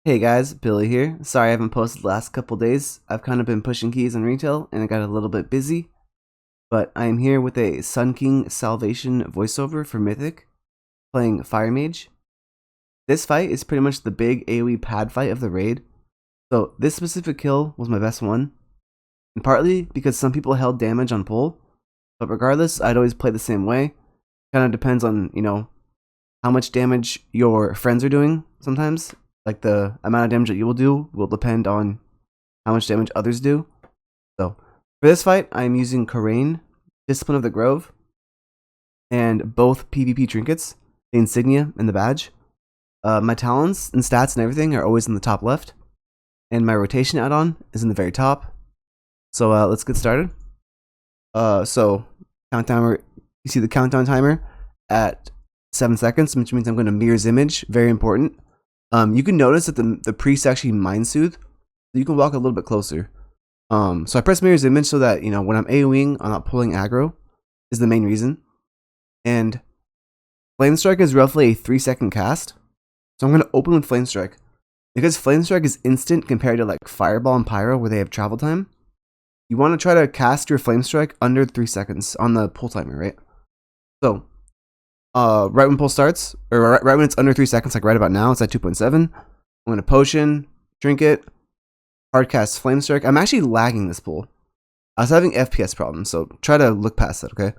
Hey guys, Billy here. Sorry I haven't posted the last couple days. I've kind of been pushing keys on retail and I got a little bit busy. But I am here with a Sun King Salvation voiceover for Mythic, playing Fire Mage. This fight is pretty much the big AoE pad fight of the raid. So this specific kill was my best one. And partly because some people held damage on pull. But regardless, I'd always play the same way. Kind of depends on, how much damage your friends are doing sometimes. Like the amount of damage that you will depend on how much damage others do. So for this fight, I'm using Karain, Discipline of the Grove, and both PvP trinkets, the insignia and the badge. My talents and stats and everything are always in the top left, and my rotation add-on is in the very top. So let's get started. So countdown. You see the countdown timer at 7 seconds, which means I'm going to mirror's image. Very important. You can notice that the priest actually mind soothe, so you can walk a little bit closer. So I press mirror's image so that when I'm AoEing, I'm not pulling aggro, is the main reason. And Flame Strike is roughly a 3-second cast, so I'm gonna open with Flame Strike because Flame Strike is instant compared to like Fireball and Pyro where they have travel time. You want to try to cast your Flame Strike under 3 seconds on the pull timer, right? So right when pull starts, or right when it's under 3 seconds, like right about now, it's at 2.7. I'm going to potion, trinket, hardcast flame strike. I'm actually lagging this pull. I was having FPS problems, so try to look past that, okay?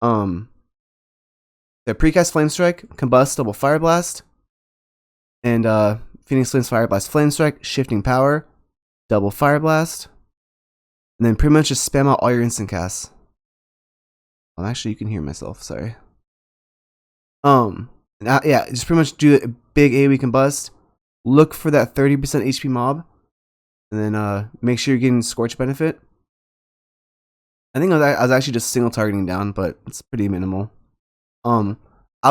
The precast flame strike, combust, double fire blast, and Phoenix Flames fire blast flame strike, shifting power, double fire blast, and then pretty much just spam out all your instant casts. Actually, you can hear myself. Sorry. Yeah, just pretty much do a big AoE combust. Look for that 30% HP mob, and then make sure you're getting scorch benefit. I think I was actually just single targeting down, but it's pretty minimal. I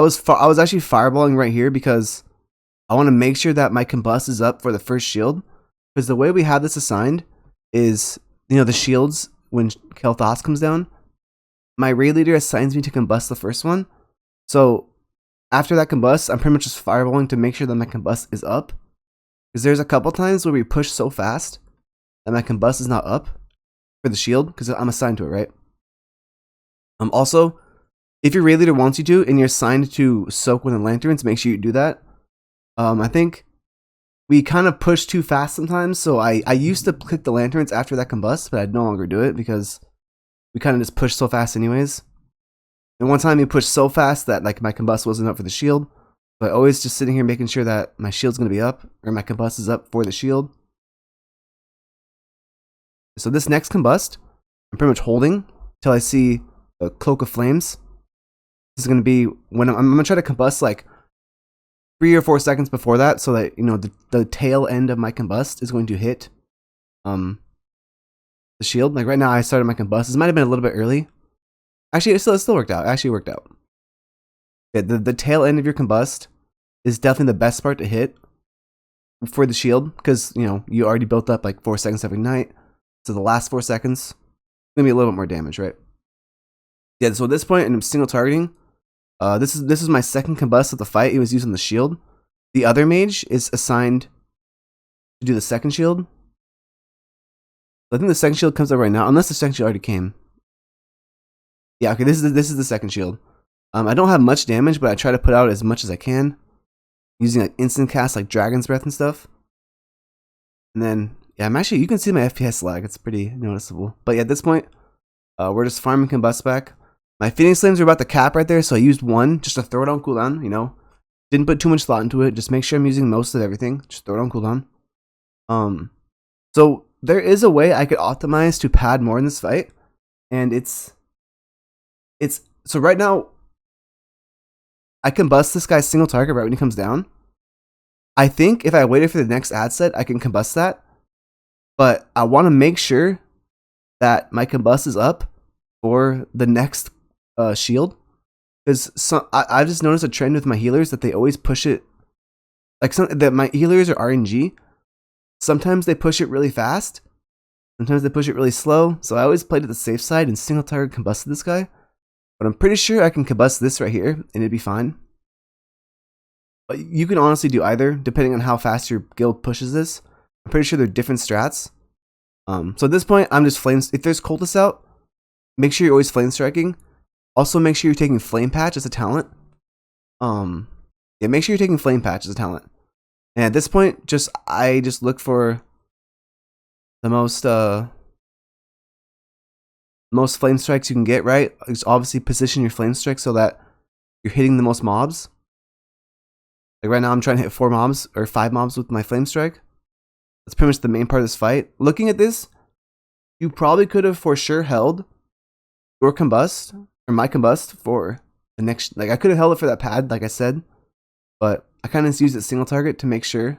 was actually fireballing right here because I want to make sure that my combust is up for the first shield. Because the way we have this assigned is, the shields when Kel'Thas comes down. My raid leader assigns me to combust the first one, so after that combust, I'm pretty much just fireballing to make sure that my combust is up. Because there's a couple times where we push so fast that my combust is not up for the shield because I'm assigned to it, right? Also, if your raid leader wants you to and you're assigned to soak with the lanterns, make sure you do that. I think we kind of push too fast sometimes, so I used to click the lanterns after that combust, but I'd no longer do it because we kind of just push so fast anyways. And one time you pushed so fast that like my combust wasn't up for the shield. But always just sitting here making sure that my shield's gonna be up, or my combust is up for the shield. So this next combust, I'm pretty much holding till I see a cloak of flames. This is gonna be when I'm gonna try to combust like 3 or 4 seconds before that, so that the tail end of my combust is going to hit the shield. Like right now I started my combust. This might have been a little bit early. Actually, it still worked out. It actually worked out. Yeah, the tail end of your combust is definitely the best part to hit for the shield because you already built up like 4 seconds of ignite. So the last 4 seconds gonna be a little bit more damage, right? Yeah. So at this point, I'm single targeting. This is my second combust of the fight. It was using the shield. The other mage is assigned to do the second shield. I think the second shield comes up right now, unless the second shield already came. Yeah, okay, this is the second shield. I don't have much damage, but I try to put out as much as I can, using like instant casts like Dragon's Breath and stuff. And then, yeah, you can see my FPS lag. It's pretty noticeable. But yeah, at this point, we're just farming combust back. My Phoenix Flames are about to cap right there, so I used one just to throw it on cooldown, Didn't put too much thought into it. Just make sure I'm using most of everything. Just throw it on cooldown. So there is a way I could optimize to pad more in this fight, and it's so right now I can combust this guy's single target right when he comes down. I think if I waited for the next ad set, I can combust that, but I want to make sure that my combust is up for the next shield, because I've just noticed a trend with my healers that they always push it like that my healers are RNG. Sometimes they push it really fast, sometimes they push it really slow, so I always played to the safe side and single target combusted this guy. But I'm pretty sure I can combust this right here and it'd be fine. You can honestly do either, depending on how fast your guild pushes this. I'm pretty sure they're different strats. So at this point, I'm just flames. If there's cultists out, make sure you're always flame striking. Also, make sure you're taking flame patch as a talent. Yeah, make sure you're taking flame patch as a talent. And at this point, I just look for the most flame strikes you can get. Right? Just obviously position your flame strike so that you're hitting the most mobs. Like right now, I'm trying to hit 4 mobs or 5 mobs with my flame strike. That's pretty much the main part of this fight. Looking at this, you probably could have for sure held your combust or my combust for the next. Like I could have held it for that pad, like I said, but I kind of used it single target to make sure.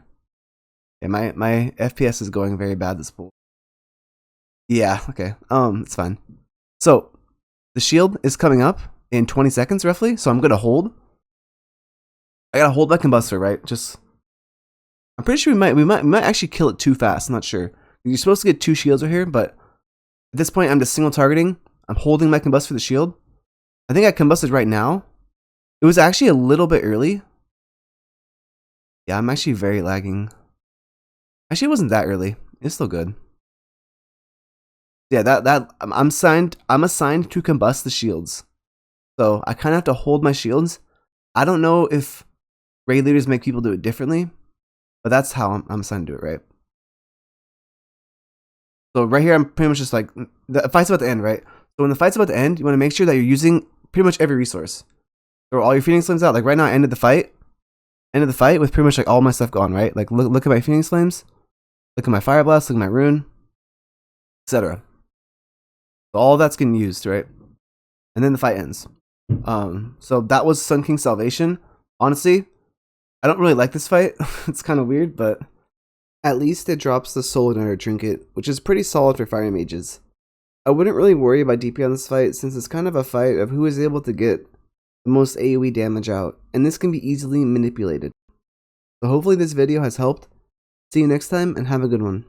Yeah, my FPS is going very bad this pool. Yeah, okay. It's fine. So the shield is coming up in 20 seconds roughly, so I'm gonna hold. I gotta hold my combustor, right? I'm pretty sure we might actually kill it too fast. I'm not sure. You're supposed to get 2 shields right here, but at this point, I'm just single targeting. I'm holding my combust for the shield. I think I combusted right now. It was actually a little bit early. Yeah, I'm actually very lagging. Actually, it wasn't that early. It's still good. Yeah, I'm assigned to combust the shields. So I kind of have to hold my shields. I don't know if raid leaders make people do it differently, but that's how I'm assigned to do it, right? So right here, I'm pretty much just like, the fight's about to end, right? So when the fight's about to end, you want to make sure that you're using pretty much every resource. Throw all your Phoenix Flames out. Like right now, I ended the fight with pretty much like all my stuff gone, right? Like look at my Phoenix Flames, look at my Fire Blast, look at my Rune, etc. So all that's getting used, right? And then the fight ends. So that was Sun King Salvation. Honestly, I don't really like this fight. It's kind of weird, but at least it drops the Soul Igniter trinket, which is pretty solid for fire mages. I wouldn't really worry about DP on this fight since it's kind of a fight of who is able to get the most AoE damage out, and this can be easily manipulated. So hopefully this video has helped. See you next time and have a good one.